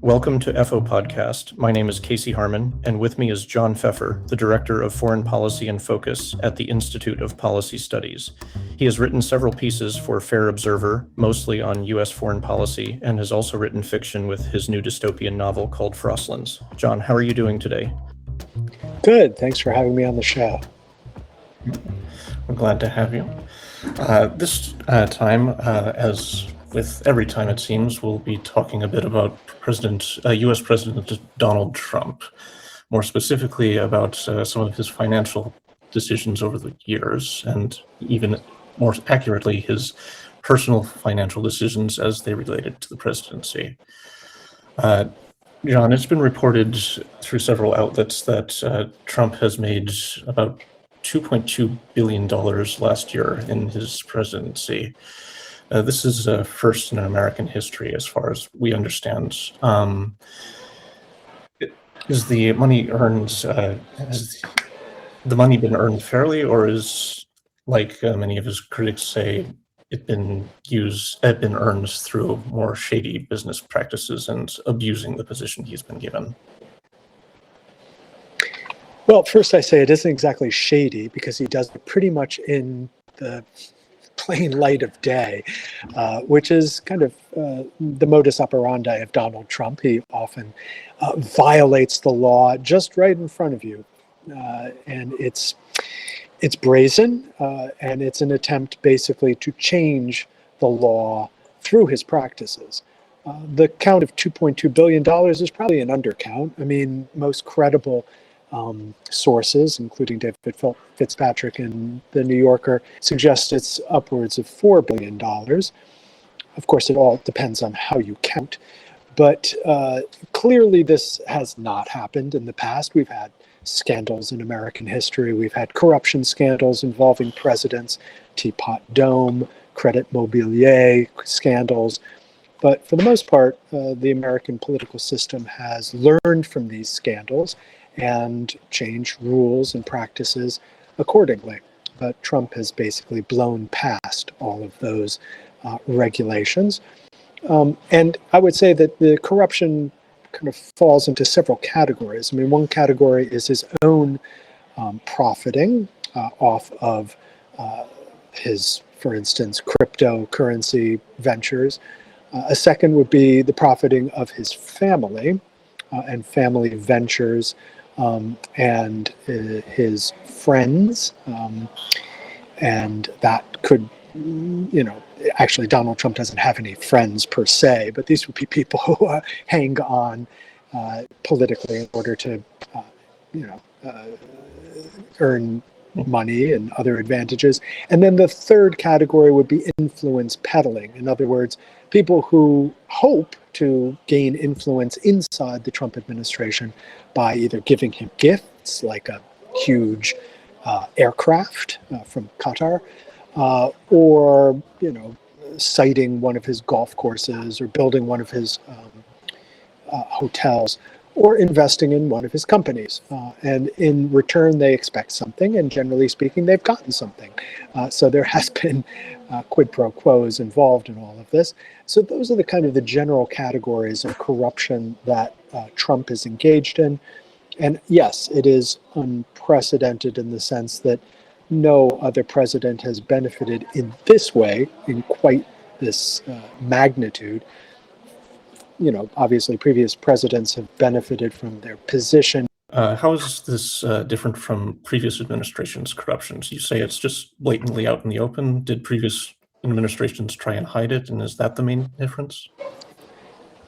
Welcome to FO Podcast. My name is Casey Hermann, and with me is John Feffer, the Director of Foreign Policy and Focus at the Institute of Policy Studies. He has written several pieces for Fair Observer, mostly on U.S. foreign policy, and has also written fiction with his new dystopian novel called Frostlands. John, how are you doing today? Good. Thanks for having me on the show. We're glad to have you. This time, as with every time it seems, we'll be talking a bit about U.S. President Donald Trump, more specifically about some of his financial decisions over the years, and even more accurately, his personal financial decisions as they related to the presidency. John, it's been reported through several outlets that Trump has made about $2.2 billion last year in his presidency. This is a first in American history, as far as we understand. Is the money earned? Has the money been earned fairly, or is, like many of his critics say, it been earned through more shady business practices and abusing the position he's been given? Well, first I say it isn't exactly shady because he does it pretty much in the plain light of day, which is kind of the modus operandi of Donald Trump. He often violates the law just right in front of you, and it's brazen, and it's an attempt basically to change the law through his practices. The count of $2.2 billion is probably an undercount. I mean, most credible sources, including David Fitzpatrick and the New Yorker, suggest it's upwards of $4 billion. Of course, it all depends on how you count. But clearly this has not happened in the past. We've had scandals in American history. We've had corruption scandals involving presidents, Teapot Dome, Credit Mobilier scandals. But for the most part, the American political system has learned from these scandals and changed rules and practices accordingly. But Trump has basically blown past all of those regulations. And I would say that the corruption kind of falls into several categories. I mean, one category is his own profiting off of his, for instance, cryptocurrency ventures. A second would be the profiting of his family and family ventures, and his friends, and that could, actually Donald Trump doesn't have any friends per se, but these would be people who hang on politically in order to, earn money and other advantages. And then the third category would be influence peddling. In other words, people who hope to gain influence inside the Trump administration by either giving him gifts, like a huge aircraft from Qatar, or, citing one of his golf courses or building one of his hotels, or investing in one of his companies. And in return, they expect something, and generally speaking, they've gotten something. So there has been quid pro quos involved in all of this. So those are the general categories of corruption that Trump is engaged in. And yes, it is unprecedented in the sense that no other president has benefited in this way, in quite this magnitude. Obviously previous presidents have benefited from their position. How is this different from previous administrations' corruptions? You say it's just blatantly out in the open. Did previous administrations try and hide it, and is that the main difference?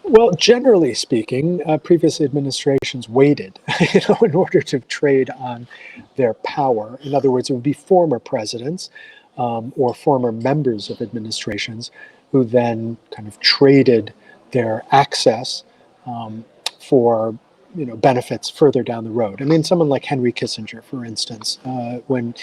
Well, generally speaking, previous administrations waited, in order to trade on their power. In other words, it would be former presidents or former members of administrations who then kind of traded their access for benefits further down the road. I mean, someone like Henry Kissinger, for instance, when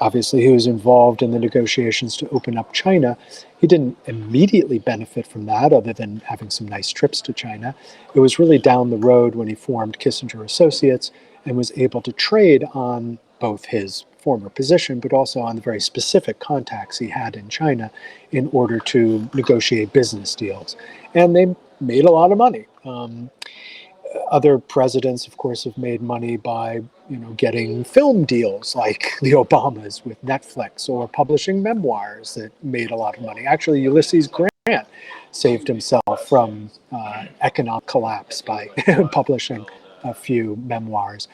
obviously he was involved in the negotiations to open up China, he didn't immediately benefit from that other than having some nice trips to China. It was really down the road when he formed Kissinger Associates and was able to trade on both his former position, but also on the very specific contacts he had in China in order to negotiate business deals. And they made a lot of money. Other presidents, of course, have made money by, getting film deals like the Obamas with Netflix, or publishing memoirs that made a lot of money. Actually, Ulysses Grant saved himself from economic collapse by publishing a few memoirs.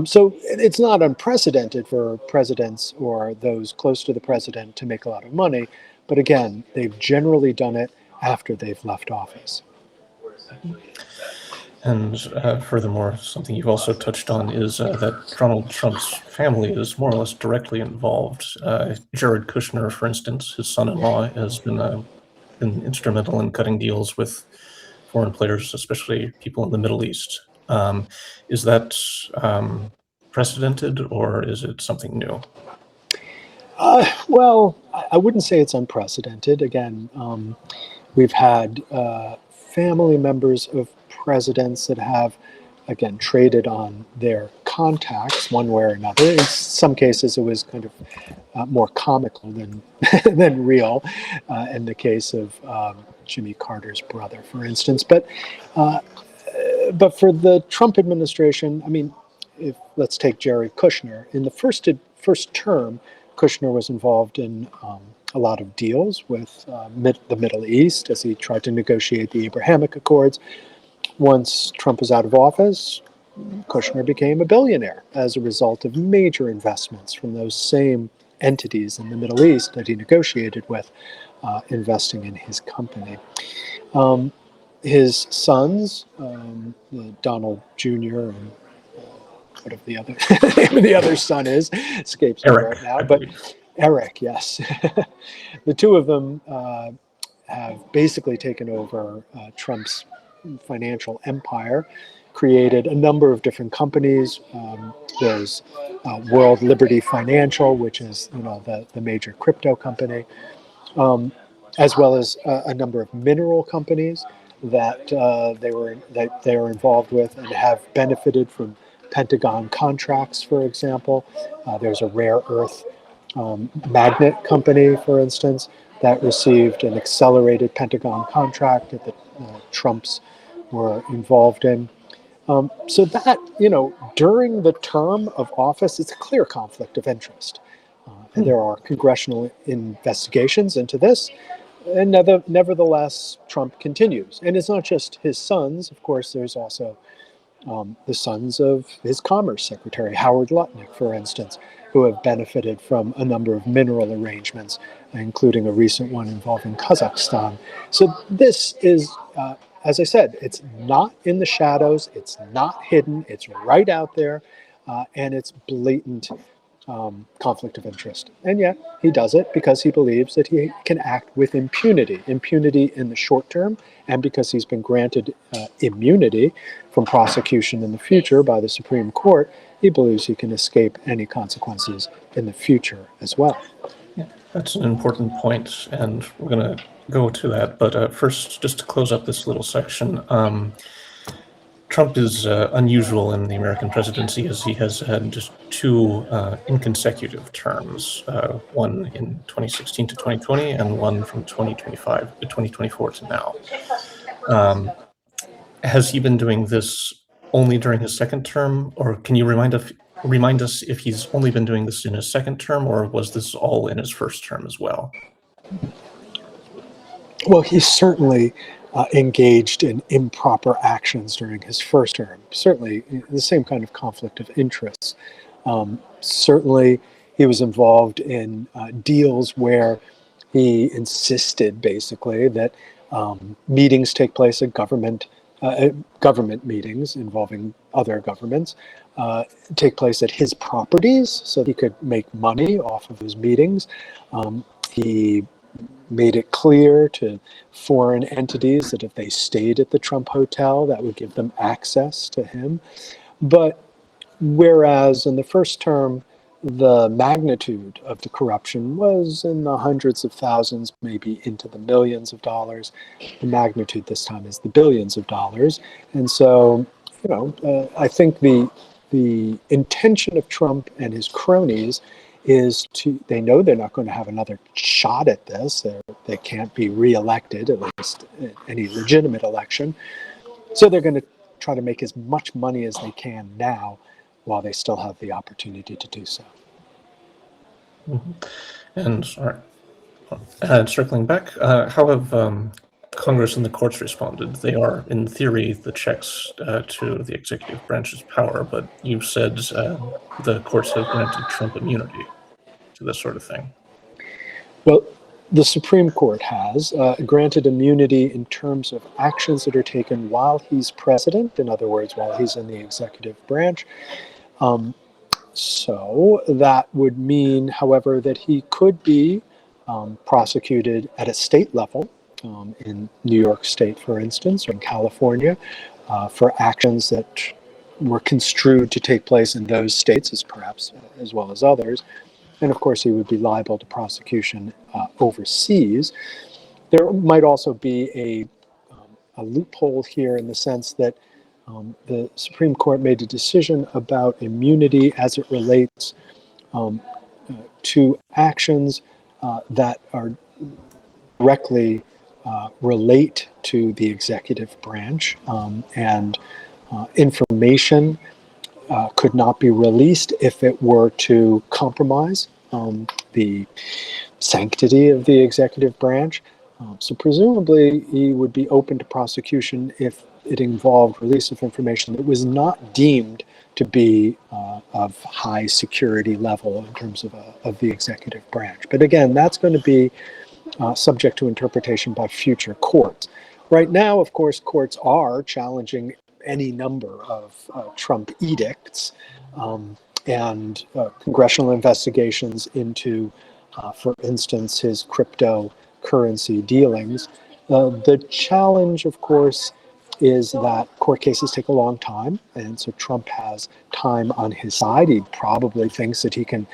So it's not unprecedented for presidents or those close to the president to make a lot of money. But again, they've generally done it after they've left office. And furthermore, something you've also touched on is that Donald Trump's family is more or less directly involved. Jared Kushner, for instance, his son-in-law, has been instrumental in cutting deals with foreign players, especially people in the Middle East. Is that precedented, or is it something new? Well, I wouldn't say it's unprecedented. Again, we've had family members of presidents that have, again, traded on their contacts one way or another. In some cases, it was kind of more comical than than real. In the case of Jimmy Carter's brother, for instance, but for the Trump administration, I mean, let's take Jared Kushner. In the first term, Kushner was involved in a lot of deals with the Middle East as he tried to negotiate the Abrahamic Accords. Once Trump was out of office, Kushner became a billionaire as a result of major investments from those same entities in the Middle East that he negotiated with, investing in his company. His sons, Donald Jr. and whatever the other name of the other son is, escapes me right now. But Eric, yes, the two of them have basically taken over Trump's financial empire, created a number of different companies. There's World Liberty Financial, which is the major crypto company, as well as a number of mineral companies that they are involved with and have benefited from Pentagon contracts, for example. There's a rare earth magnet company, for instance, that received an accelerated Pentagon contract that the Trumps were involved in. So that, during the term of office, it's a clear conflict of interest. And there are congressional investigations into this. And nevertheless, Trump continues. And it's not just his sons. Of course, there's also the sons of his Commerce Secretary, Howard Lutnick, for instance, who have benefited from a number of mineral arrangements, including a recent one involving Kazakhstan. So this is, as I said, it's not in the shadows, it's not hidden, it's right out there, and it's blatant conflict of interest. And yet he does it because he believes that he can act with impunity in the short term, and because he's been granted immunity from prosecution in the future by the Supreme Court, he believes he can escape any consequences in the future as well. Yeah, that's an important point, and we're going to go to that. But first, just to close up this little section, Trump is unusual in the American presidency, as he has had just two inconsecutive terms, one in 2016 to 2020 and one from 2025 to 2024 to now. Has he been doing this only during his second term, or can you remind us if he's only been doing this in his second term, or was this all in his first term as well? Well, he's certainly engaged in improper actions during his first term. Certainly the same kind of conflict of interests. Certainly he was involved in deals where he insisted basically that meetings take place at government meetings involving other governments take place at his properties so he could make money off of those meetings. He made it clear to foreign entities that if they stayed at the Trump Hotel, that would give them access to him. But whereas in the first term, the magnitude of the corruption was in the hundreds of thousands, maybe into the millions of dollars, the magnitude this time is the billions of dollars. And so, I think the the intention of Trump and his cronies is they know they're not going to have another shot at this. They can't be reelected, at least in any legitimate election. So they're going to try to make as much money as they can now while they still have the opportunity to do so. Mm-hmm. And circling back, how have Congress and the courts responded? They are, in theory, the checks to the executive branch's power, but you said the courts have granted Trump immunity to this sort of thing. Well, the Supreme Court has granted immunity in terms of actions that are taken while he's president, in other words, while he's in the executive branch. So that would mean, however, that he could be prosecuted at a state level, in New York State, for instance, or in California, for actions that were construed to take place in those states, as well as others. And of course, he would be liable to prosecution overseas. There might also be a loophole here in the sense that the Supreme Court made a decision about immunity as it relates to actions that are directly relate to the executive branch, and information could not be released if it were to compromise the sanctity of the executive branch. So presumably he would be open to prosecution if it involved release of information that was not deemed to be of high security level in terms of the executive branch. But again, that's going to be subject to interpretation by future courts. Right now, of course, courts are challenging any number of Trump edicts and congressional investigations into, for instance, his cryptocurrency dealings. The challenge, of course, is that court cases take a long time, and so Trump has time on his side. He probably thinks that he can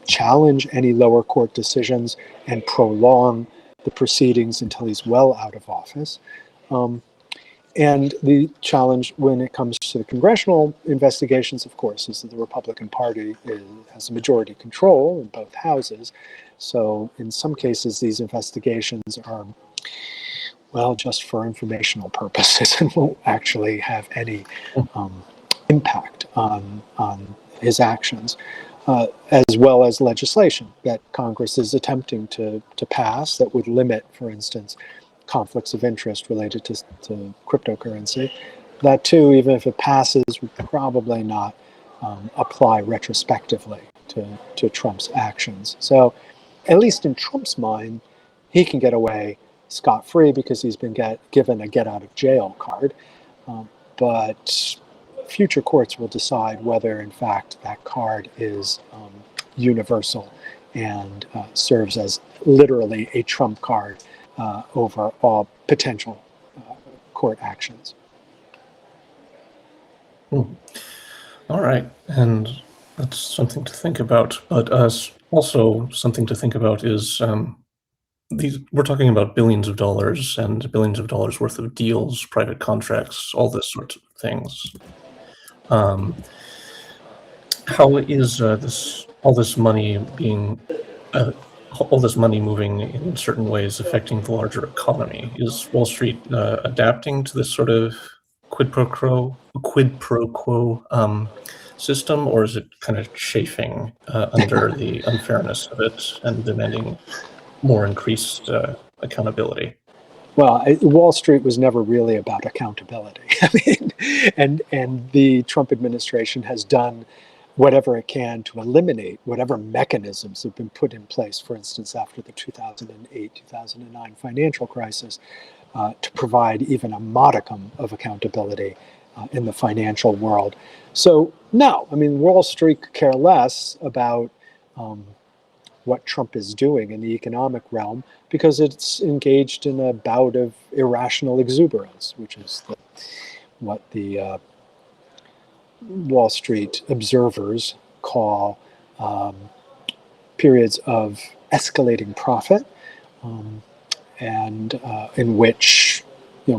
challenge any lower court decisions and prolong the proceedings until he's well out of office. And the challenge when it comes to the congressional investigations, of course, is that the Republican Party has a majority control in both houses. So in some cases, these investigations are, well, just for informational purposes and won't actually have any impact on his actions, as well as legislation that Congress is attempting to pass that would limit, for instance, conflicts of interest related to cryptocurrency. That too, even if it passes, would probably not apply retrospectively to Trump's actions. So at least in Trump's mind, he can get away scot-free because he's been given a get-out-of-jail card. But future courts will decide whether, in fact, that card is universal and serves as literally a trump card over all potential court actions. All right, and that's something to think about. But also something to think about is we're talking about billions of dollars and billions of dollars worth of deals, private contracts, all this sort of things. How is all this money moving in certain ways affecting the larger economy? Is Wall Street adapting to this sort of quid pro quo system, or is it kind of chafing under the unfairness of it and demanding more increased accountability? Well, Wall Street was never really about accountability. I mean, and the Trump administration has done whatever it can to eliminate whatever mechanisms have been put in place, for instance, after the 2008-2009 financial crisis, to provide even a modicum of accountability in the financial world. So, no, I mean, Wall Street could care less about what Trump is doing in the economic realm because it's engaged in a bout of irrational exuberance, which is what the Wall Street observers call periods of escalating profit, and in which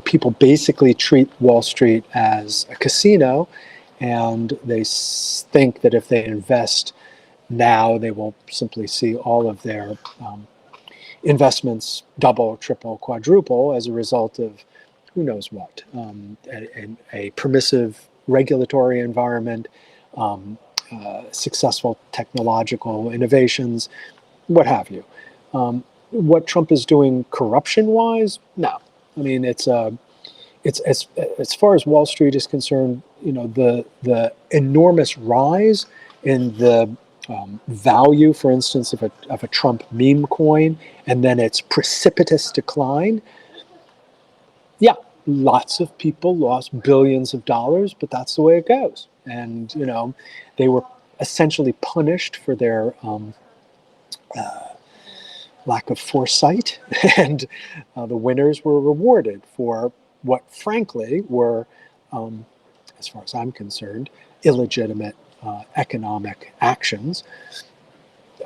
people basically treat Wall Street as a casino, and they think that if they invest now, they will simply see all of their investments double, triple, quadruple as a result of who knows what, a permissive regulatory environment, successful technological innovations, what have you. What Trump is doing corruption-wise, no. I mean, it's as far as Wall Street is concerned, the enormous rise in the value, for instance, of a Trump meme coin, and then its precipitous decline. Yeah, lots of people lost billions of dollars, but that's the way it goes. And they were essentially punished for their lack of foresight, and the winners were rewarded for what, frankly, were, as far as I'm concerned, illegitimate economic actions.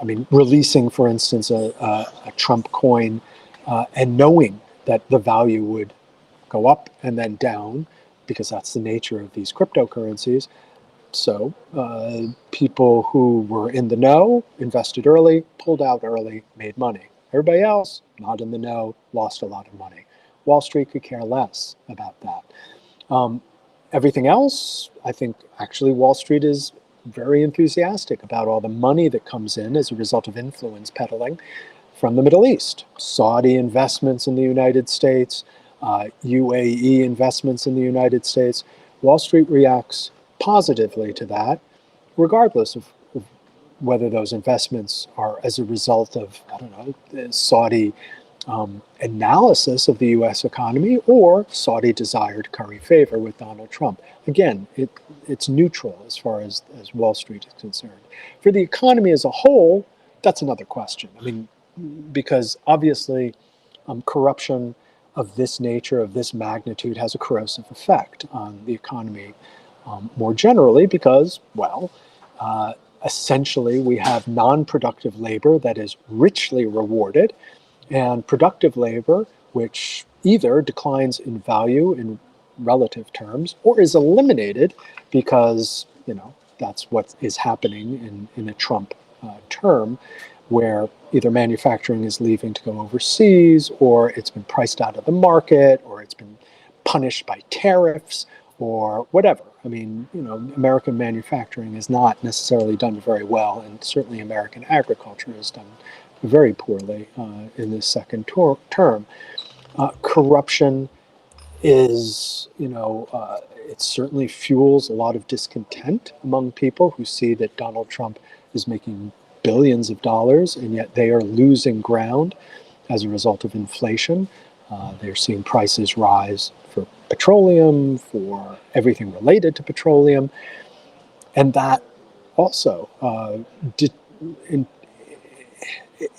I mean, releasing, for instance, a Trump coin and knowing that the value would go up and then down, because that's the nature of these cryptocurrencies. So people who were in the know invested early, pulled out early, made money. Everybody else, not in the know, lost a lot of money. Wall Street could care less about that. Everything else, I think actually Wall Street is very enthusiastic about all the money that comes in as a result of influence peddling from the Middle East. Saudi investments in the United States, UAE investments in the United States. Wall Street reacts positively to that, regardless of whether those investments are as a result of, I don't know, the Saudi analysis of the U.S. economy or Saudi desire to curry favor with Donald Trump. Again, it's neutral as far as Wall Street is concerned. For the economy as a whole, that's another question. I mean, because obviously corruption of this nature, of this magnitude, has a corrosive effect on the economy more generally because, well, essentially we have non-productive labor that is richly rewarded, and productive labor which either declines in value in relative terms or is eliminated because, that's what is happening in a Trump term, where either manufacturing is leaving to go overseas, or it's been priced out of the market, or it's been punished by tariffs, or whatever. I mean, American manufacturing has not necessarily done very well, and certainly American agriculture has done very poorly in this second term. Corruption is, it certainly fuels a lot of discontent among people who see that Donald Trump is making billions of dollars, and yet they are losing ground as a result of inflation. They're seeing prices rise for petroleum, for everything related to petroleum, and that also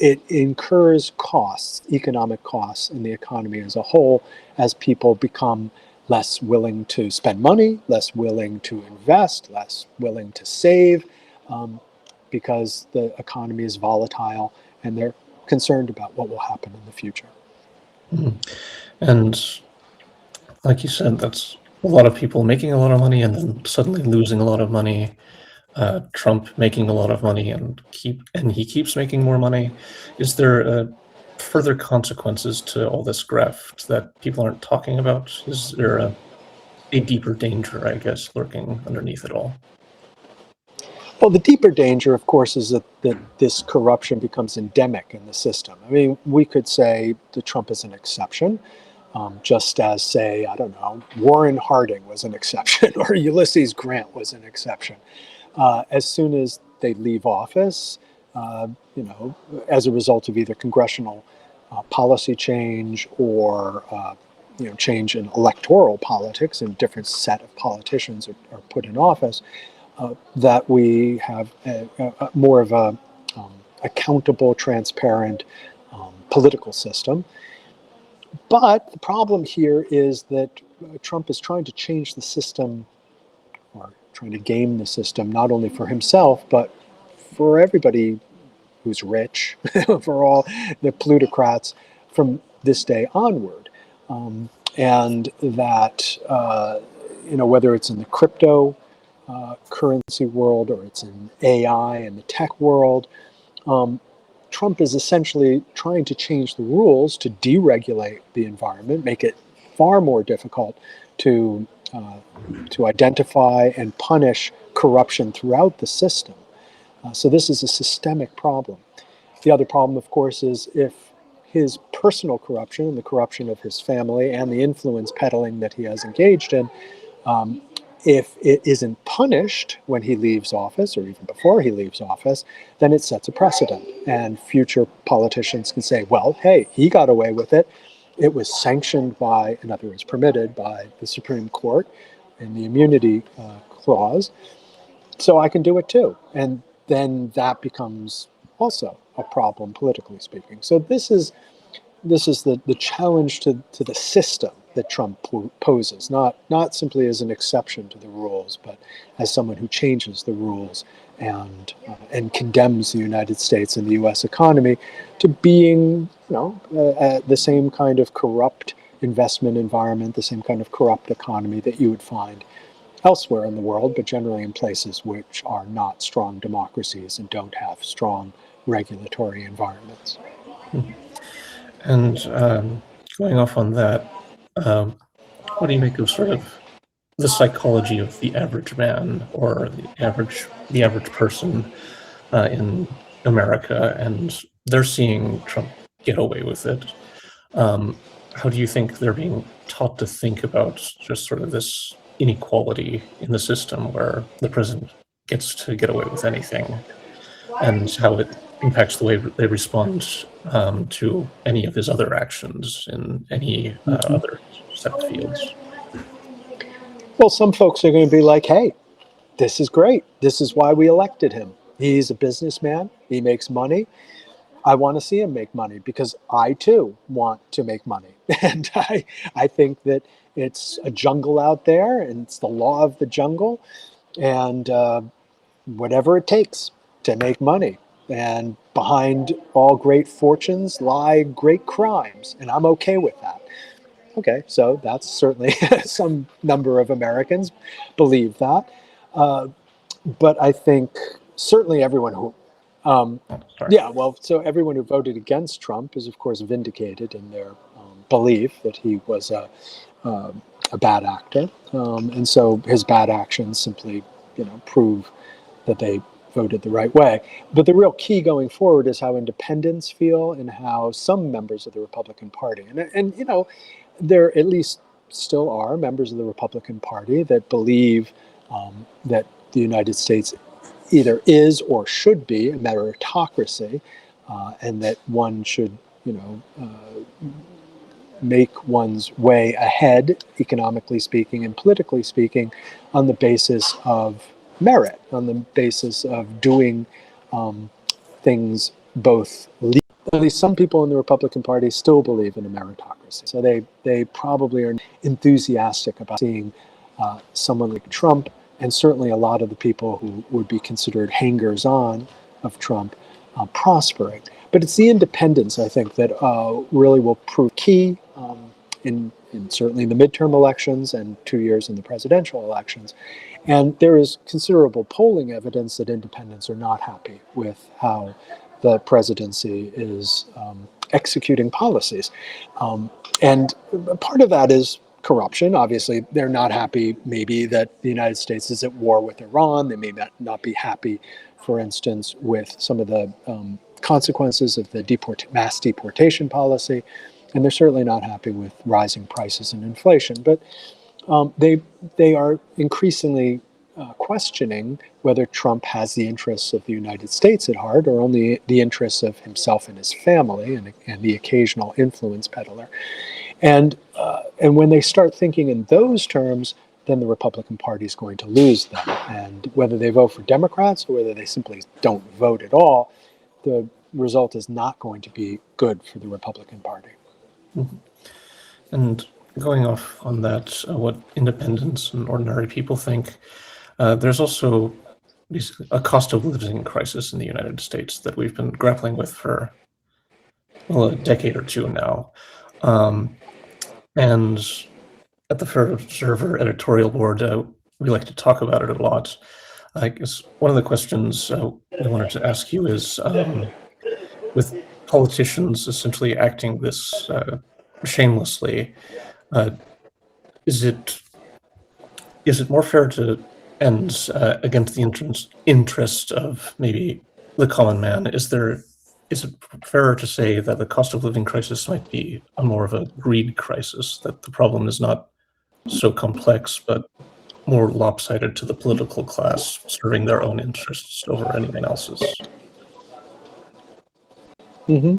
it incurs costs, economic costs in the economy as a whole, as people become less willing to spend money, less willing to invest, less willing to save, because the economy is volatile and they're concerned about what will happen in the future. And like you said, that's a lot of people making a lot of money and then suddenly losing a lot of money. Trump making a lot of money and he keeps making more money. Is there further consequences to all this graft that people aren't talking about? Is there a deeper danger, I guess, lurking underneath it all? Well, the deeper danger, of course, is that this corruption becomes endemic in the system. I mean, we could say that Trump is an exception, just as, say, I don't know, Warren Harding was an exception or Ulysses Grant was an exception. As soon as they leave office, as a result of either congressional policy change or change in electoral politics, and a different set of politicians are put in office, that we have more of a accountable, transparent political system. But the problem here is that Trump is trying to change the system, or trying to game the system, not only for himself, but for everybody who's rich, for all the plutocrats from this day onward. And that, whether it's in the crypto currency world, or it's in AI and the tech world. Trump is essentially trying to change the rules to deregulate the environment, make it far more difficult to identify and punish corruption throughout the system. So this is a systemic problem. The other problem, of course, is if his personal corruption and the corruption of his family and the influence peddling that he has engaged in, if it isn't punished when he leaves office or even before he leaves office, then it sets a precedent. And future politicians can say, well, hey, he got away with it. It was sanctioned by, in other words, permitted by the Supreme Court in the immunity clause. So I can do it too. And then that becomes also a problem, politically speaking. So this is the challenge to the system that Trump poses, not simply as an exception to the rules, but as someone who changes the rules and condemns the United States and the U.S. economy to being, the same kind of corrupt investment environment, the same kind of corrupt economy that you would find elsewhere in the world, but generally in places which are not strong democracies and don't have strong regulatory environments. And going off on that, what do you make of sort of the psychology of the average man or the average person in America, and they're seeing Trump get away with it? How do you think they're being taught to think about just sort of this inequality in the system where the president gets to get away with anything, and how it impacts the way they respond to any of his other actions in any other set of fields? Well, some folks are going to be like, hey, this is great. This is why we elected him. He's a businessman. He makes money. I want to see him make money because I, too, want to make money. And I think that it's a jungle out there, and it's the law of the jungle, and whatever it takes to make money. And behind all great fortunes lie great crimes, and I'm okay with that. Okay, so that's certainly some number of Americans believe that. But I think certainly everyone who, so everyone who voted against Trump is, of course, vindicated in their belief that he was a bad actor. And so his bad actions simply, prove that they voted the right way. But the real key going forward is how independents feel and how some members of the Republican Party, and there at least still are members of the Republican Party that believe that the United States either is or should be a meritocracy, and that one should, make one's way ahead, economically speaking and politically speaking, on the basis of merit, on the basis of doing things both legally. At least some people in the Republican Party still believe in a meritocracy. So they probably are enthusiastic about seeing someone like Trump, and certainly a lot of the people who would be considered hangers-on of Trump prospering. But it's the independents, I think, that really will prove key in certainly in the midterm elections and 2 years in the presidential elections. And there is considerable polling evidence that independents are not happy with how the presidency is executing policies. And part of that is corruption. Obviously, they're not happy maybe that the United States is at war with Iran. They may not be happy, for instance, with some of the consequences of the mass deportation policy. And they're certainly not happy with rising prices and inflation. But they are increasingly questioning whether Trump has the interests of the United States at heart or only the interests of himself and his family and the occasional influence peddler. And when they start thinking in those terms, then the Republican Party is going to lose them. And whether they vote for Democrats or whether they simply don't vote at all, the result is not going to be good for the Republican Party. Mm-hmm. And going off on that, what independents and ordinary people think, there's also a cost of living crisis in the United States that we've been grappling with for, a decade or two now. And at the Feffer editorial board, we like to talk about it a lot. I guess one of the questions we wanted to ask you is, with politicians essentially acting this shamelessly, is it more fair to end against the interest of maybe the common man? Is it fairer to say that the cost of living crisis might be more of a greed crisis, that the problem is not so complex, but more lopsided to the political class serving their own interests over anyone else's? Hmm.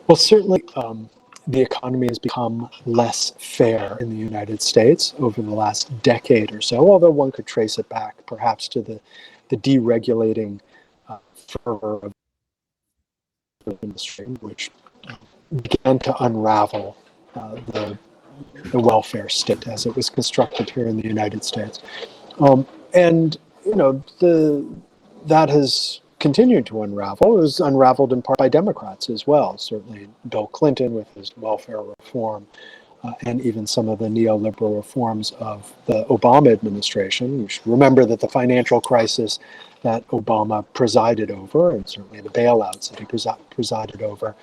Well, certainly the economy has become less fair in the United States over the last decade or so, although one could trace it back perhaps to the deregulating fervor of the industry, which began to unravel the welfare state as it was constructed here in the United States. And, that has continued to unravel. It was unraveled in part by Democrats as well. Certainly Bill Clinton with his welfare reform, and even some of the neoliberal reforms of the Obama administration. You should remember that the financial crisis that Obama presided over, and certainly the bailouts that he presided over,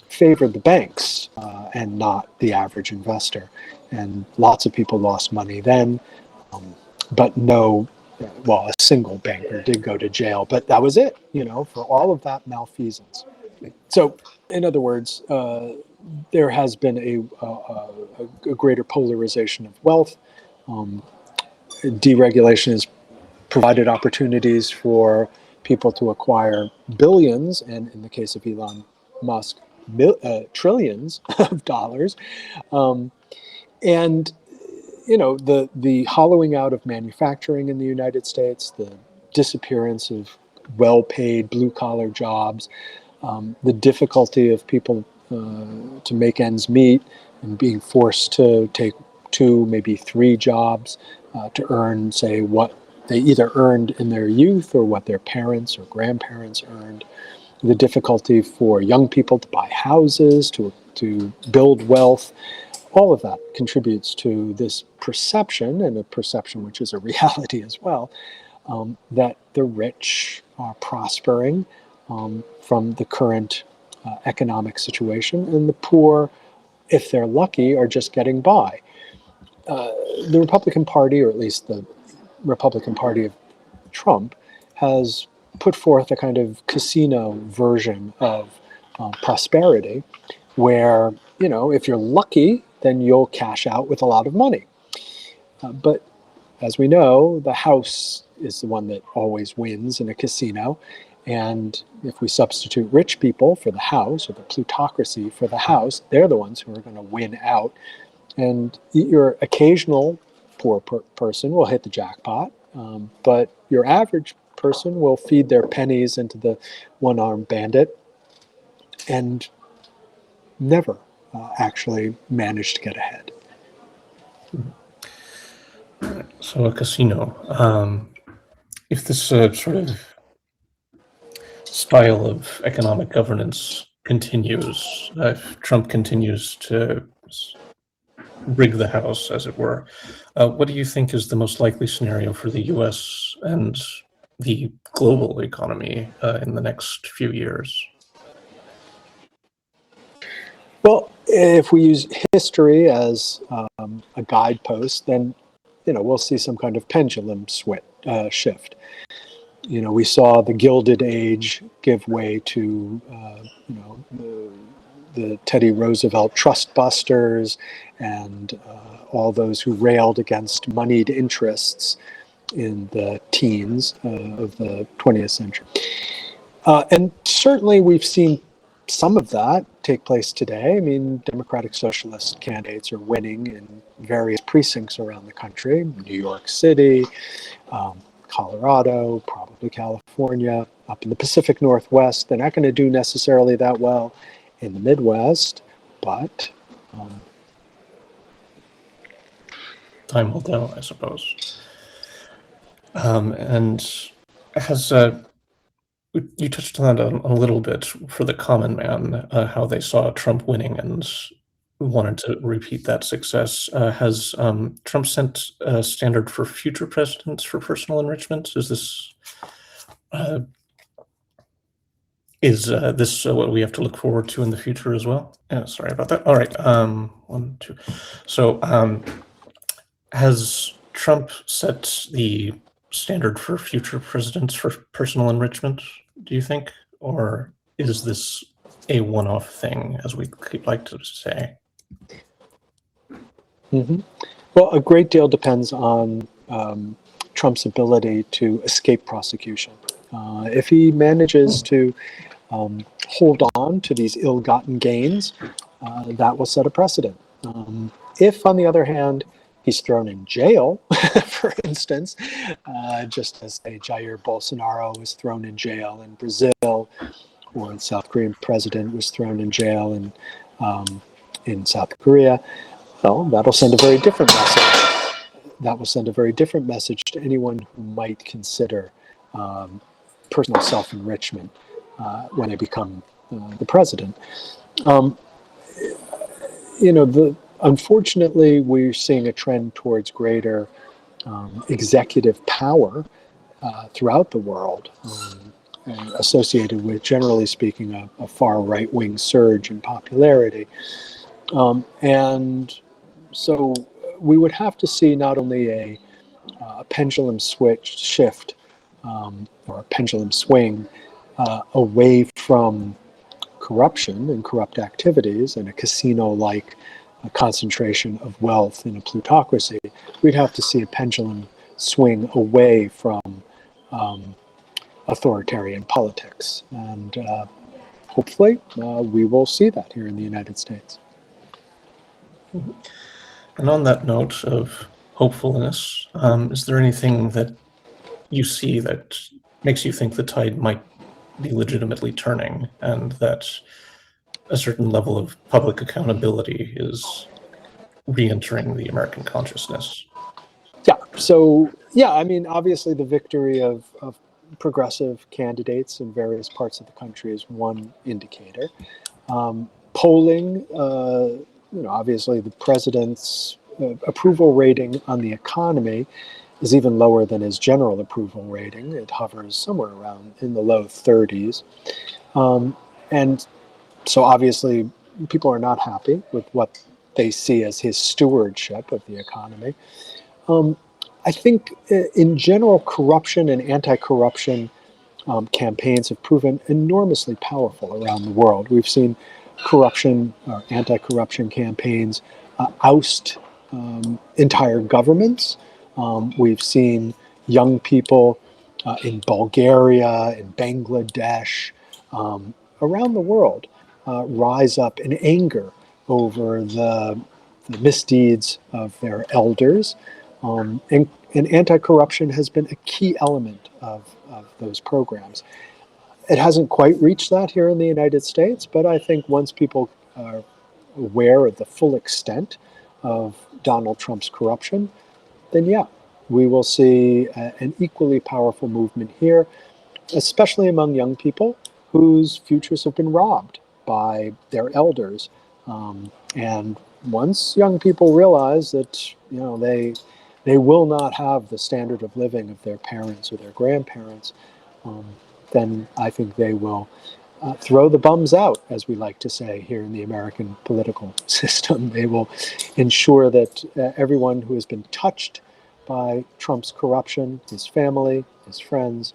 favored the banks and not the average investor. And lots of people lost money then, but a single banker did go to jail, but that was it, for all of that malfeasance. So, in other words, there has been a greater polarization of wealth. Deregulation has provided opportunities for people to acquire billions, and in the case of Elon Musk, trillions of dollars. And the hollowing out of manufacturing in the United States, the disappearance of well-paid blue-collar jobs, the difficulty of people to make ends meet and being forced to take 2, maybe 3 jobs to earn, say, what they either earned in their youth or what their parents or grandparents earned. The difficulty for young people to buy houses, to build wealth. All of that contributes to this perception, and a perception which is a reality as well, that the rich are prospering from the current economic situation, and the poor, if they're lucky, are just getting by. The Republican Party, or at least the Republican Party of Trump, has put forth a kind of casino version of prosperity where, if you're lucky, then you'll cash out with a lot of money. But as we know, the house is the one that always wins in a casino. And if we substitute rich people for the house, or the plutocracy for the house, they're the ones who are going to win out. And your occasional poor person will hit the jackpot, but your average person will feed their pennies into the one-armed bandit and never actually manage to get ahead. So a casino. If this sort of style of economic governance continues, if Trump continues to rig the house, as it were, what do you think is the most likely scenario for the U.S. and the global economy in the next few years? Well, if we use history as a guidepost, then we'll see some kind of pendulum shift. We saw the Gilded Age give way to the Teddy Roosevelt trust busters and all those who railed against moneyed interests in the teens of the 20th century. And certainly we've seen some of that take place today. I mean, Democratic Socialist candidates are winning in various precincts around the country, New York City, Colorado, probably California, up in the Pacific Northwest. They're not going to do necessarily that well in the Midwest, but time will tell, I suppose. And has you touched on that a little bit for the common man, how they saw Trump winning, and wanted to repeat that success. Has Trump set a standard for future presidents for personal enrichment? Is this what we have to look forward to in the future as well? Sorry about that. All right, 1, 2. So, has Trump set the standard for future presidents for personal enrichment, do you think? Or is this a one-off thing, as we like to say? Mm-hmm. Well, a great deal depends on Trump's ability to escape prosecution. If he manages to hold on to these ill-gotten gains, that will set a precedent. If, on the other hand, he's thrown in jail, for instance, just as Jair Bolsonaro was thrown in jail in Brazil, or the South Korean president was thrown in jail in South Korea, well, that'll send a very different message. That will send a very different message to anyone who might consider personal self-enrichment when they become the president. Unfortunately, we're seeing a trend towards greater executive power throughout the world, associated with, generally speaking, a far right-wing surge in popularity. And so we would have to see not only a pendulum shift or a pendulum swing away from corruption and corrupt activities and a casino-like concentration of wealth in a plutocracy, we'd have to see a pendulum swing away from authoritarian politics. And hopefully we will see that here in the United States. And on that note of hopefulness, is there anything that you see that makes you think the tide might be legitimately turning, and that a certain level of public accountability is re-entering the American consciousness? Yeah. So, I mean, obviously the victory of progressive candidates in various parts of the country is one indicator. Polling, obviously the president's approval rating on the economy is even lower than his general approval rating. It hovers somewhere around in the low 30s. And so obviously people are not happy with what they see as his stewardship of the economy. I think in general, corruption and anti-corruption campaigns have proven enormously powerful around the world. We've seen corruption or anti-corruption campaigns oust entire governments. We've seen young people in Bulgaria, in Bangladesh, around the world rise up in anger over the misdeeds of their elders. And anti-corruption has been a key element of those programs. It hasn't quite reached that here in the United States, but I think once people are aware of the full extent of Donald Trump's corruption, then we will see an equally powerful movement here, especially among young people whose futures have been robbed by their elders. And once young people realize that they will not have the standard of living of their parents or their grandparents, then I think they will throw the bums out, as we like to say here in the American political system. They will ensure that everyone who has been touched by Trump's corruption, his family, his friends,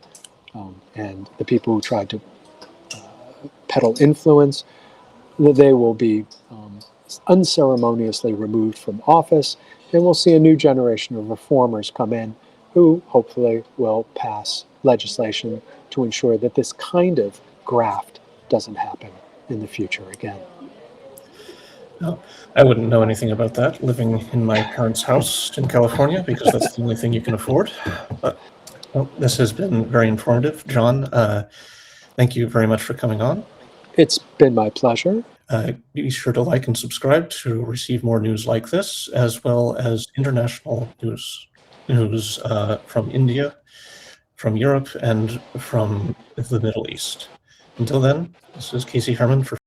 and the people who tried to peddle influence, they will be unceremoniously removed from office, and we'll see a new generation of reformers come in who hopefully will pass legislation to ensure that this kind of graft doesn't happen in the future again. No, I wouldn't know anything about that, living in my parents' house in California, because that's the only thing you can afford. But this has been very informative. John, thank you very much for coming on. It's been my pleasure. Be sure to like and subscribe to receive more news like this, as well as international news from India, from Europe, and from the Middle East. Until then, this is Casey Hermann for